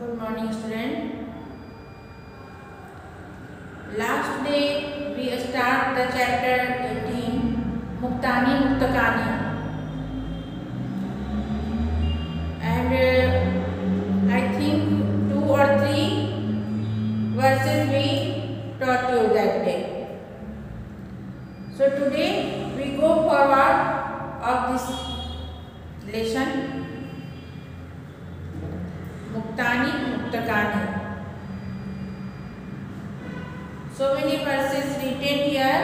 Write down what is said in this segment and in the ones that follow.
Good morning, student. Last day we start the chapter 18, Muktani Muktakani, and I think 2 or 3 verses we taught you that day. So today we go forward of this lesson. Muktani Muktakani. So many verses written here.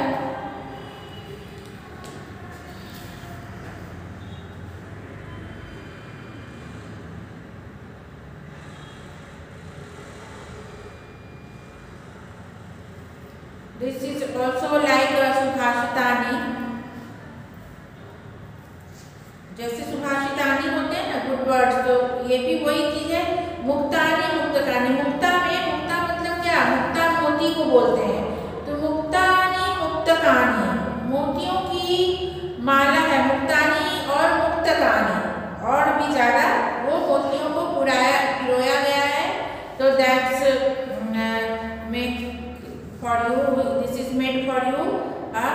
This is also like Subhashitani. जैसे सुभाषितानी होते हैं ना good words, तो ये भी वही चीज है। मुक्तानी मुक्तकानी, मुक्ता में, मुक्ता मतलब क्या, मुक्ता मोती को बोलते हैं, तो मुक्तानी मुक्तकानी मोतियों की माला है मुक्तानी और मुक्तकानी, और भी ज्यादा वो मोतियों को पिरोया गया है। तो that's made for you, this is made for you a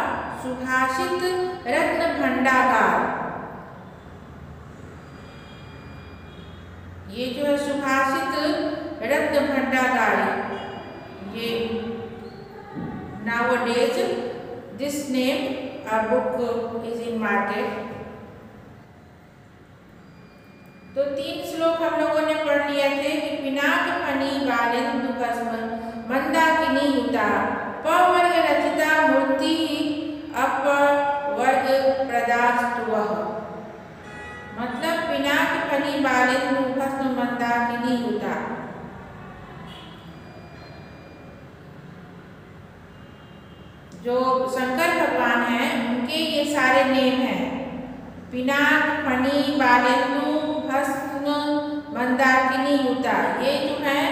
Subhashita Ratna Bhandagara. ये जो है सुभाषित रत्न भंडागार, ये nowadays this name a book is in market। तो 3 श्लोक हम लोगों ने पढ़ लिए थे कि पिनाक फनी बालेन्दु भस्म मंदाकिनी युता पवर्ग रचिता मूर्ति अपवर्ग प्रदास्तुवः, मतलब पिनाक फनी बालेन्दु भस्म मंदाकिनी युता। जो शंकर भगवान हैं उनके ये सारे नेम हैं, पिनाक फनी बालेन्दु भस्म मंदाकिनी युता। ये जो है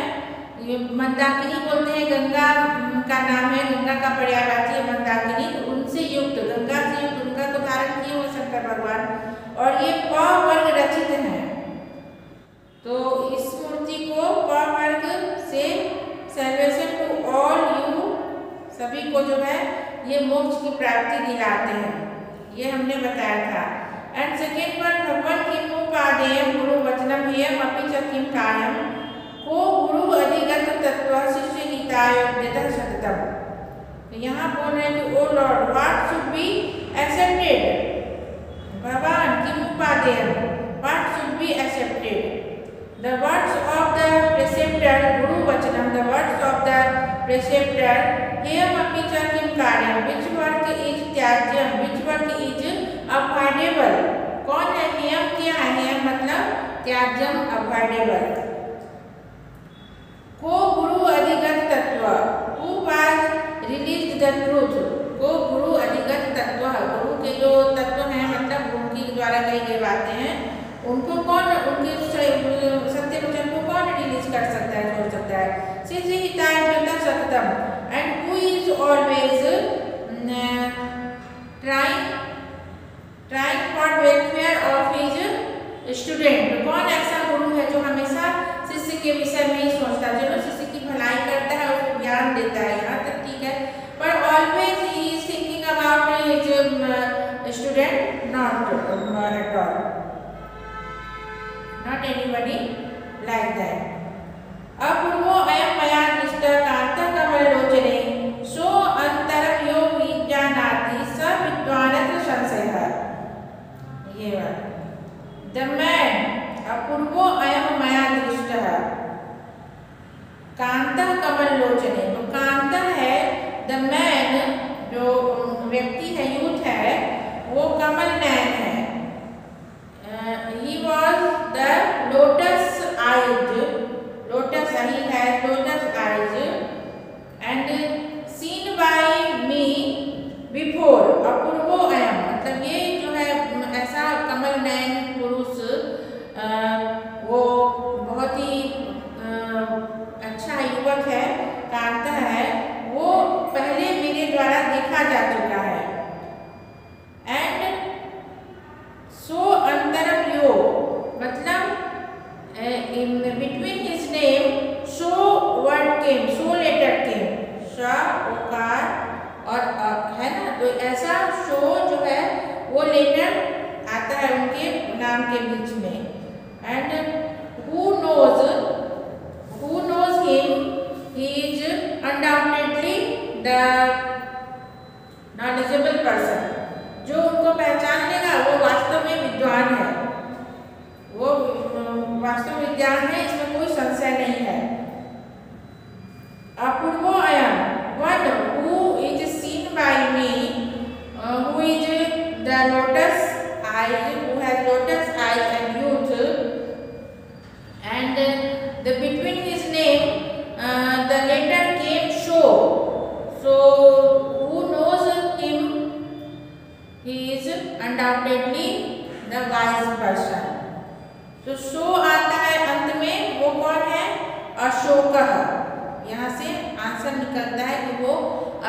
ये मंदाकिनी बोलते हैं, गंगा का नाम है, गंगा का पर्यायवाची है मंदाकिनी, तो उनसे युक्त, गंगा से युक्त उनका को धारण किए हुए शंकर भगवान, और ये प वर्ग रचित है। तो इस मूर्ति को प वर्ग से सैल्वेशन टू ऑल यू, सभी को जो है ये मोक्ष की प्राप्ति दिलाते हैं, ये हमने बताया था। एंड सेकेंड वन, भगवान किम उपादेयम गुरु वचनम हेयम अपि च किम कायम को गुरु अधिगत तत्व शिष्य हितायोग्यतः सततम। तो यहाँ बोल रहे हैं कि O lord what should be accepted, भगवान किम उपादेयम what should be accepted, the words of the preceptor guru vachanam, the words of the preceptor हेयम अपि च किम कार्यम, which work is त्याज्यम, which work is avoidable। कौन है हेयम, क्या है हेयम मतलब त्याज्यम, अवॉइडेबल। को गुरु अधिगत तत्व, who was released the truth, को गुरु अधिगत तत्व, गुरु के जो तत्व हैं मतलब उनके द्वारा कही गई बातें हैं, उनको कौन, उनके सत्य वचन को कौन रिलीज कर सकता है, छोड़ सकता है। शिष्य हितायोग्यतः सततम, and who is always trying for welfare of his student. कौन ऐसा गुरु है जो हमेशा शिष्य के विषय में ही सोचता है, जो शिष्य की भलाई करता है, उसको ज्ञान देता है, यहाँ तक ठीक है, पर always he is thinking about his student, not at all, not anybody like that। अपूर्वो अयम मया दृष्टः कांतः कमललोचने सो अंतरं यो विजानाति स विद्वानत्र संशयः। ये बात, द मैन, अपूर्वो अयम मया दृष्टः कांतः कमललोचने, तो कांतः है द मैन, जो व्यक्ति है, यूथ है, वो कमल नयन है। He was the lotus eyed, lotus, he has lotus eyes and seen by me before। अपूर्वो अयम मतलब ये जो है ऐसा कमल नयन पुरुष, वो बहुत ही अच्छा युवक है, कांता है, वो पहले मेरे द्वारा देखा जा चुका है। एंड सो अंतरम यो मतलब बिटवीन हिज नेम तो ऐसा शो जो है वो लेटर आता है उनके नाम के बीच में। And who knows him, he is undoubtedly the knowledgeable person। जो उनको पहचान लेगा वो वास्तव में विद्वान है, वो वास्तव में विद्वान है, इसमें कोई संशय नहीं है। अपूर्वो अयम, one who is seen by me, who is the lotus eyes, who has lotus eyes and youth, and the between his name the letter came show, so who knows him, he is undoubtedly the wise person। तो show आता है अंत में, वो कौन है? अशोकः। यहाँ से आंसर निकलता है कि वो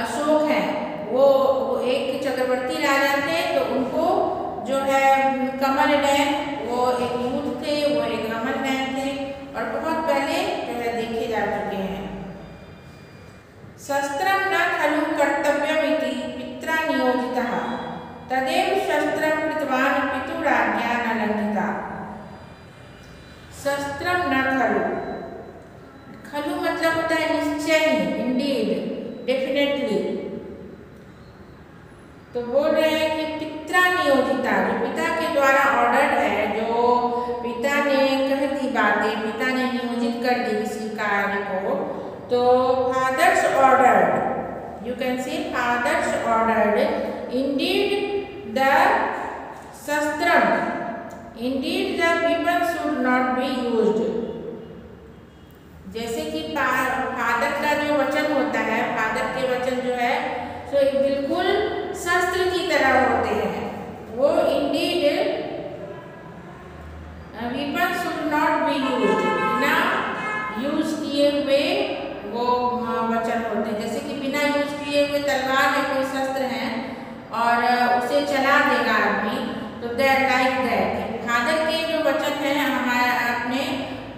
अशोक हैं। वो एक चक्रवर्ती राजा थे, तो उनको जो है कमल नयन, वो एक यूथ थे, वो एक अमल नयन थे और बहुत पहले जो है देखे जा चुके हैं। शस्त्रं न खलु कर्तव्यमिति पित्रा नियोजितः, तदेव शस्त्रं कृतवान् पितुराज्ञा न लङ्घिता। शस्त्रं न खलु, खलु मतलब होता है निश्चय ही, इंडीड, डेफिनेटली। तो बोल रहे हैं कि पित्रा नियोजिता, जो पिता के द्वारा ऑर्डर है, जो पिता ने कह दी बातें, पिता ने नियोजित कर दी किसी कार्य को, तो father's ordered, you can say father's ordered, indeed the शस्त्रम, indeed the weapon should not be used. जैसे कि फादर का जो वचन होता है, फादर के वचन जो है सो बिल्कुल शस्त्र की तरह होते हैं। वो Indeed weapon should not be used, बिना यूज किए हुए वो वचन होते हैं। जैसे कि बिना यूज किए हुए तलवार है, कोई शस्त्र है और उसे चला देगा आदमी, तो दैट लाइक दैट फादर के जो वचन है हमारे अपने,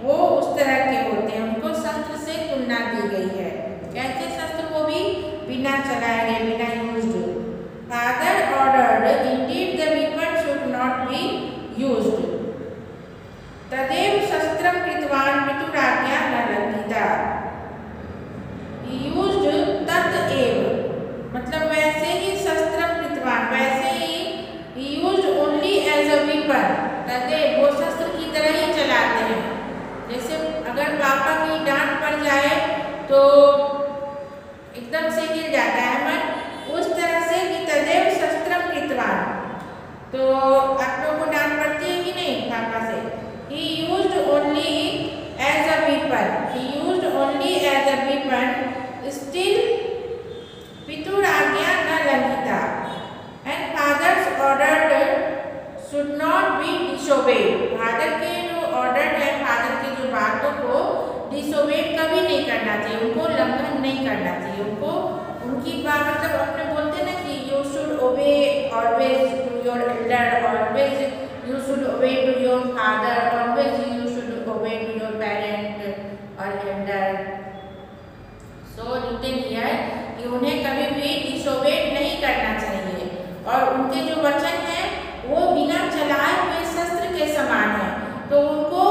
वो उस तरह के होते हैं, उनको शस्त्र से तुलना दी गई है। कैसे शस्त्र? वो भी बिना चलाए गए, बिना used. Father ordered indeed the weapon should not be used, तदेव शस्त्रम कृतवान् पितुराज्ञा न लङ्घिता। यूज्ड तत् एव, मतलब वैसे ही शस्त्रम कृतवान्, वैसे ही used only as a weapon, तदेव वो शस्त्र की तरह ही चलाते हैं। जैसे अगर पापा की डांट पड़ जाए तो एकदम से गिर जाता है मन, उस तरह से कि तदेव शस्त्रम कृतवान्। तो आप लोगों को डांट पड़ती है कि नहीं पापा से? He used only as a weapon, he used only as a weapon, still पितुराज्ञा न लङ्घिता, and father's ordered should not be disobeyed। Father के जो ऑर्डर है, फादर की जो बातों को डिसोबेड कभी नहीं करना चाहिए, उनको उल्लंघन नहीं करना चाहिए, उनको उनकी बात, मतलब अपने बोलते ना कि you should obey always to your elder, always you should obey to your father, always you should obey to your parent और एल्डर। सो रिटन हियर कि उन्हें कभी भी डिसोबेड नहीं करना चाहिए, और उनके जो वचन हैं वो बिना चलाए हुए शस्त्र के समान है, तो उनको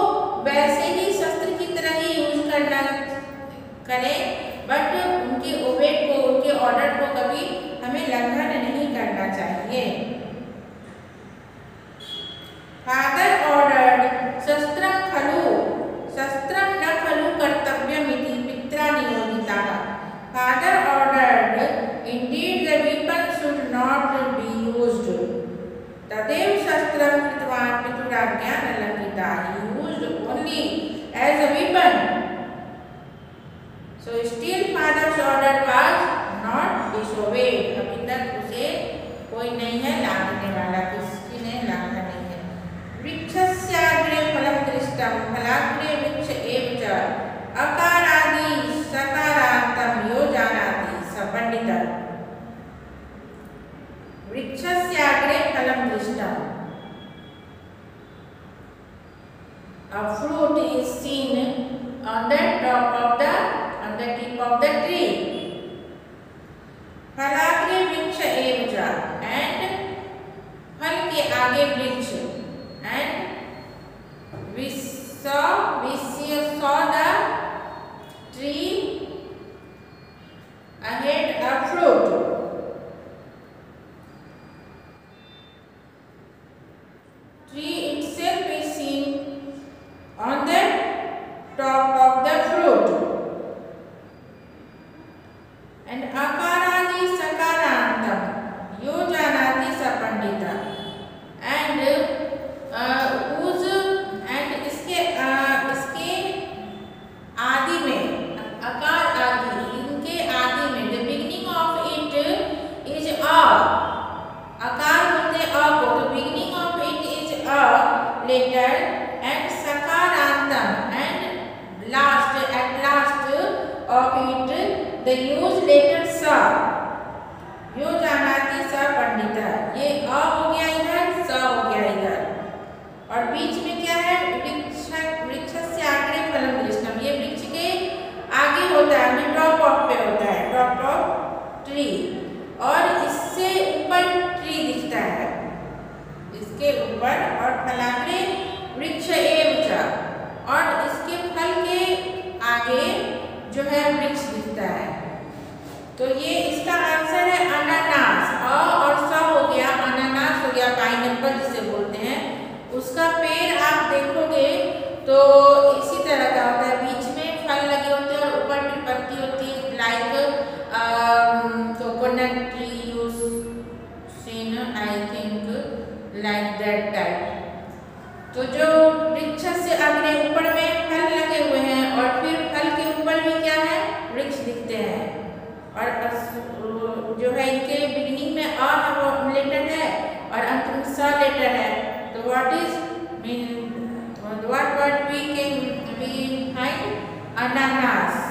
वैसे ही शस्त्र की तरह ही यूज करना करें, बट उनके ओबे को, उनके ऑर्डर को कभी हमें लंघन नहीं करना चाहिए। फादर ऑर्डर्ड शस्त्रम खलु, शस्त्रम न खलु कर्तव्यमिति पित्रा नियोजिताः। Father ordered indeed the weapon should not be used, तदेव शस्त्रम कृतवान् पितुराज्ञा न लङ्घिता। He used only as a weapon, so still father's order was not disobeyed। अभी तक उसे कोई नहीं है लांघने वाला, किसी ने लांघा नहीं है। वृक्षस्याग्रे फलं दृष्टं फलाग्रे वृक्ष एव च, अकारादि सकारान्तं यो जानाति स पंडितः। वृक्षस्याग्रे फलं दृष्टम्, a fruit is seen on the tip of the tree। फलाग्रे वृक्ष एव च, आगे वृक्ष and we saw the tree ahead a fruit. Tree itself is seen on the top of the fruit. And akaradi sakarantam yojanati sapandita. And whose and इसके आदि में आकार आदि इनके आदि में the beginning of it is a आकार बोलते अ को तो beginning of it is a letter and sakarantam and at last of it the use letter sa यो जानाति स पंडिता ये अ हो गया इधर स हो गया इधर और बीच में क्या है वृक्षस्य अग्रे फलम दृष्टम ये वृक्ष के आगे होता है टॉप ऑफ पे होता है टॉप ऑफ ट्री और इससे ऊपर ट्री दिखता है इसके ऊपर और फलाग्रे वृक्ष एव च और इसके फल के आगे जो है वृक्ष दिखता है तो ये इसका आंसर है अनानास अ और स हो गया अनानास हो गया पाइनएप्पल जिसे बोलते हैं उसका पेड़ आप देखोगे तो इसी तरह का होता है बीच में फल लगे होते हैं और ऊपर भी पत्ती होती है like coconut tree use seen I think like that type तो जो वृक्ष से अग्रे ऊपर में फल लगे हुए हैं और फिर फल के ऊपर भी क्या है वृक्ष दिखते हैं और जो है इनके बिगिनिंग में अ लेटर है और अंत में स लेटर है तो what is mean what we can find अनानास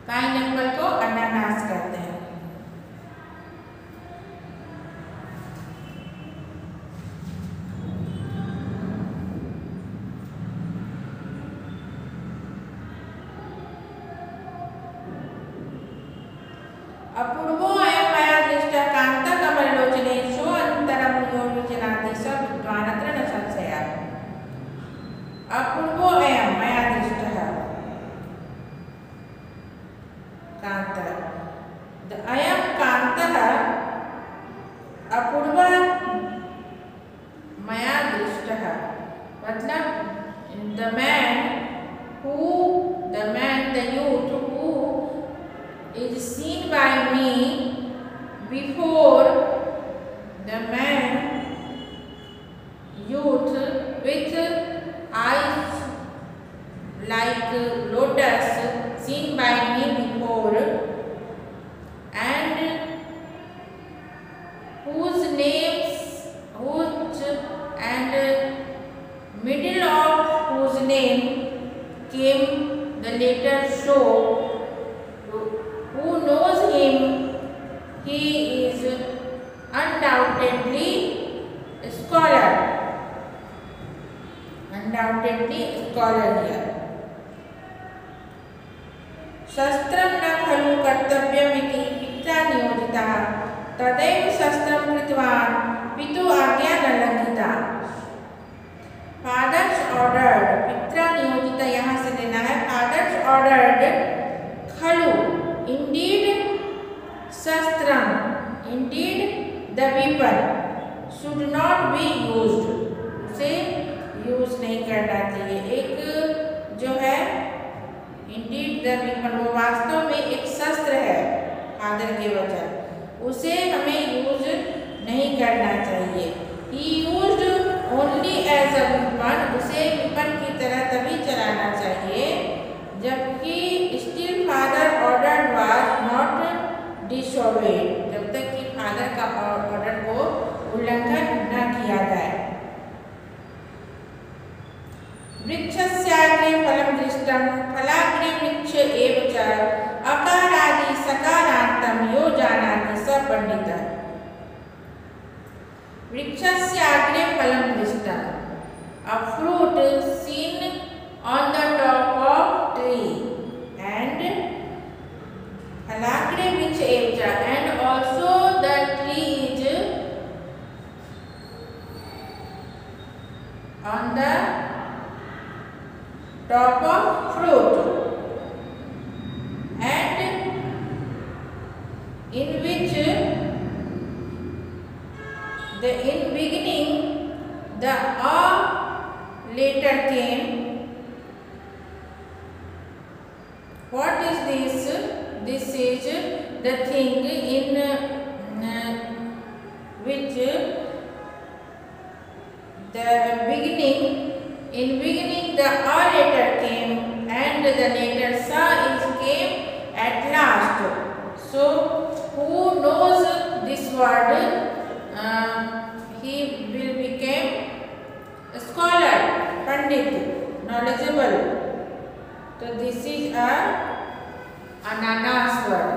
पाइनएप्पल को अनानास कहते हैं अपूर्वो अयं मया दृष्टः कान्तकमललोचनेषु अन्तरं यो विजनाति स विद्वान् अत्र न संशयः अपूर्वो अयं मया दृष्टः कान्तः अयं कान्तः अपूर्वः मया दृष्टः मतलब the youth who is seen by me before the man youth with eyes like lotus seen by me before and whose and middle of whose name came the letter show who knows him he is undoubtedly scholar here शस्त्रं न खलु कर्तव्यमिति पित्रा नियोजितः तदैव शस्त्रं कृतवान् पितुः आज्ञा न लङ्घिता फादर्स ऑर्डर्ड पित्रा नियोजित यहाँ से लेना है फादर्स ऑर्डर्ड खलु इंडीड शस्त्रम indeed the weapon should not be used उसे यूज नहीं करना चाहिए एक जो है इंडीड द weapon वो वास्तव में एक शस्त्र है फादर के वचन उसे हमें यूज नहीं करना चाहिए he used only as a weapon उसे weapon की तरह तभी चलाना चाहिए जबकि still father ordered was not disobeyed जब तक कि फादर का ऑर्डर को उल्लंघन न किया जाए वृक्षस्याग्रे फलं दृष्टं फलाग्रे वृक्ष एव च अकारादि सकारान्तं यो जानाति स पंडितः वृक्षस्याग्रे फलं दृष्टं a fruit seen on the top of tree and falagre which age and also the tree is top of fruit, and in which in beginning the a letter came. What is this? This is the thing in which the beginning the a letter came and the letter sa is came at last. So who knows this word, he will become a scholar, pandit, knowledgeable. So this is a ananas word.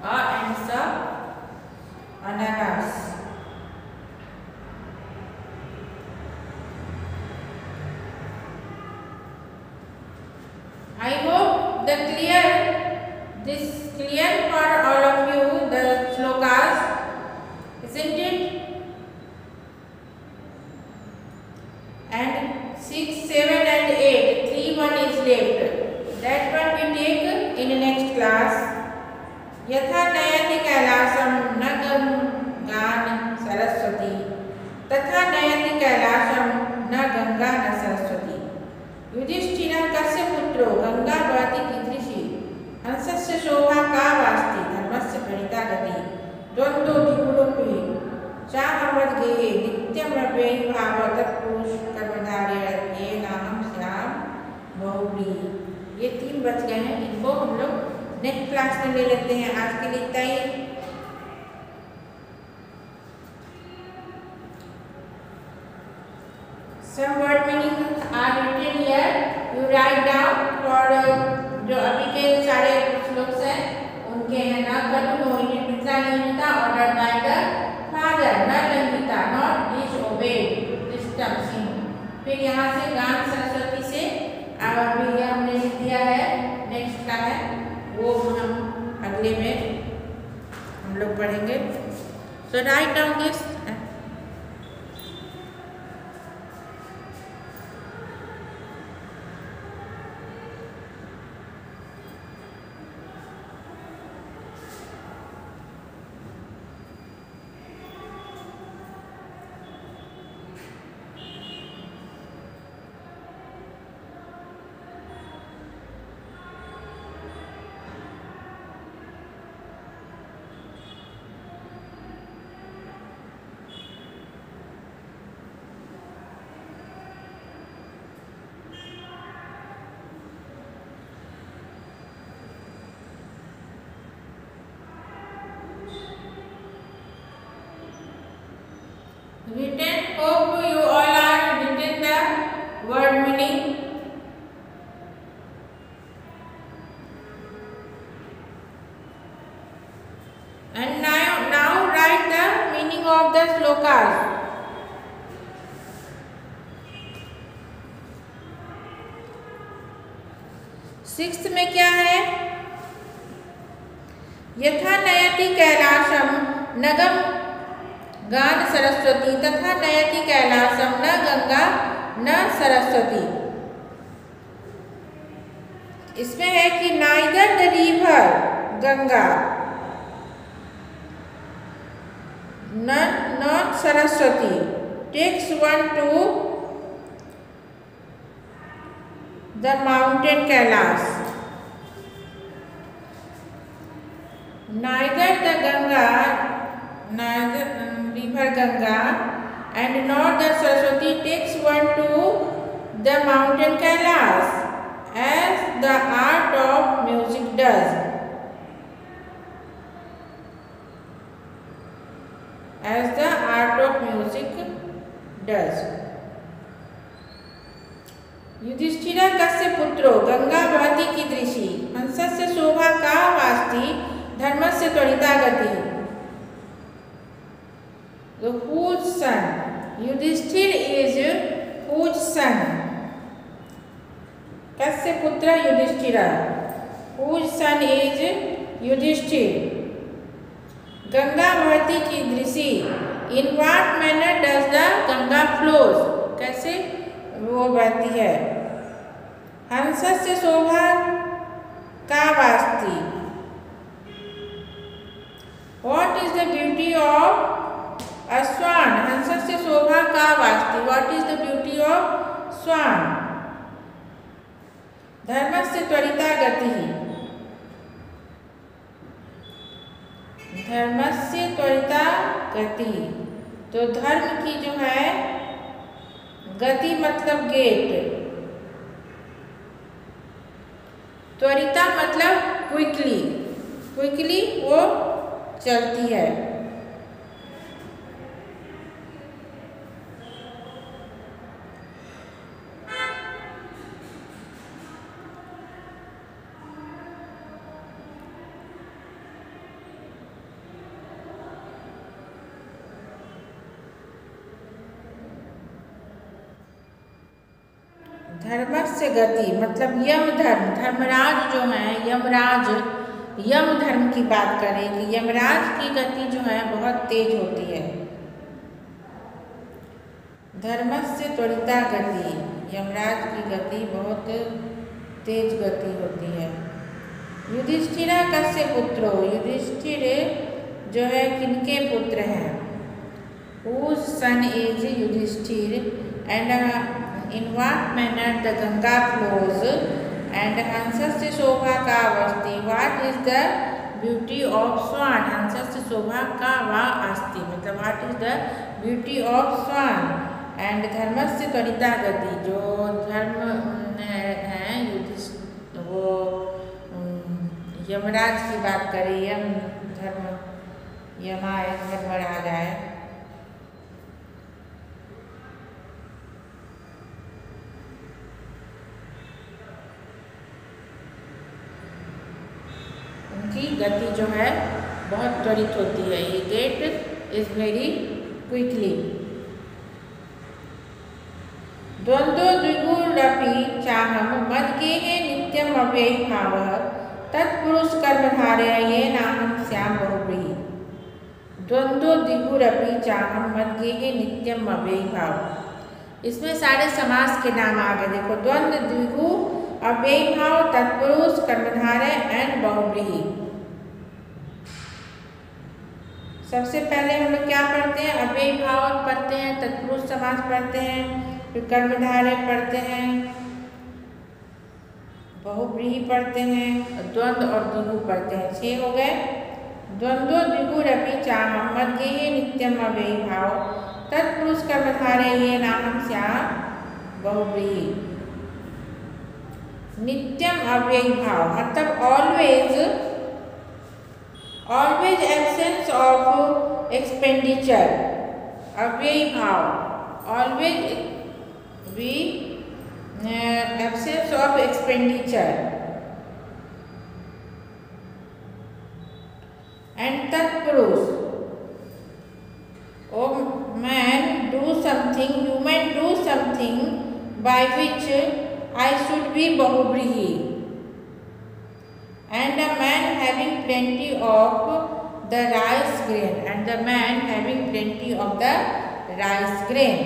A and sa, ananas. I hope this clear for all of you, the slokas, isn't it? And 6, 7 and 8, 3, 1 is left. That one we take in the next class. यथा नयति कैलासम न गान सरस्वती तथा नयति कैलासम न गंगा न सरस्वती। युधिष्ठिरः कस्य पुत्रो गंगा भवति कीदृशी हंसस्य शोभा का वास्ति धर्मस्य प्रणीता गति द्वंद्वो द्विगुणोऽपि चाहमद्गेहे नित्यमव्ययी भाव तत्पुरुष कर्मधारय येनाहं स्याम बहुब्री। ये 3 बच गए हैं, इनको हम लोग नेक्स्ट क्लास में ले लेते हैं। आज के लिए इतना ही। Some word meaning are written here. You write down for जो अभी के सारे श्लोक हैं उनके हैं। न कनु मोहिनी पिता नियमिता ordered by the father, न लंघिता not disobeyed, disturb sin। फिर यहाँ से गान सरस्वती से और भी हमने लिख दिया है, नेक्स्ट का है वो हम अगले में हम लोग पढ़ेंगे। So write down this. Written, hope you all are written the word meaning. And now write the meaning of the slokas. Sixth में क्या है? यथा नयति कैलासम नगम गान सरस्वती तथा नयति कैलासम न गंगा न सरस्वती। इसमें है कि neither the river Ganga not Saraswati takes one to the mountain Kailash. Neither the Ganga neither river Ganga and nor the Saraswati takes one to the mountain Kailash as the art of music does. As the art of music does. युधिष्ठिरः कस्य पुत्रो गंगा भवति कीदृशी हंसस्य शोभा का वास्ति धर्मस्य त्वरिता गति। The whose son? Yudhishthir is whose son? Kasya putra Yudhishthira? Whose son is Yudhishthir? Ganga bhavati कीदृशी? In what manner does the Ganga flows? कैसे वो बहती है? हंसस्य शोभा का वास्ति। What is the beauty of a swan? हंसस्य शोभा का वास्ति। What is the beauty of swan? धर्मस्य त्वरिता गतिः। धर्मस्य त्वरिता गति। तो धर्म की जो है गति मतलब गेट, त्वरिता मतलब क्विकली, क्विकली वो चलती है। धर्मस्य गति मतलब यम धर्म, धर्मराज जो है यमराज, यम धर्म की बात करें कि यमराज की गति जो है बहुत तेज होती है। धर्मस्य त्वरिता गति, यमराज की गति बहुत तेज गति होती है। युधिष्ठिर कस्य पुत्रो, युधिष्ठिर जो है किनके पुत्र हैं? Whose son is Yudhishthir and in what manner the Ganga flows and हंसस्य शोभा का अस्ति। What is the beauty of swan? हंसस्य शोभा का वा अस्ति मतलब what is the beauty of swan? and धर्मस्य त्वरिता गति, जो धर्म है युधिष्ठिर वो यमराज की बात करें, यम धर्म, यमाय धर्मराज आए, की गति जो है बहुत त्वरित होती है। ये गेट इज वेरी क्विकली। द्वंद्व द्विगुरपि चाहम मद्गेः नित्यम अव्ययी भावः तत्पुरुष कर्मधारये नाहं स्याम बहुव्रीहि। द्वंद्व द्विगुरपि चाहम मद्गेः नित्यम अव्ययी भाव। इसमें सारे समास के नाम आ गए। देखो द्वंद्व द्विगु अव्ययी भाव तत्पुरुष कर्मधारय एंड बहुव्रीहि। सबसे पहले हम लोग क्या पढ़ते हैं? अव्ययी भाव पढ़ते हैं, तत्पुरुष समास पढ़ते हैं, फिर कर्मधारय पढ़ते हैं, बहुव्रीहि पढ़ते हैं, द्वंद्व और द्विगु पढ़ते हैं। 6 हो गए। द्वंद्व द्विगुरपि चाहम मद्गेः नित्यम अव्ययी भाव तत्पुरुष कर्मधारये नाहं स्याम बहुव्रीहि। नित्यम अव्ययी भाव मतलब always, always absence of expenditure. अव्ययी भाव always be absence of expenditure and तत्पुरुष O man do something, you man do something by which I should be बहुव्रीहि and a man having plenty of the rice grain and the man having plenty of the rice grain।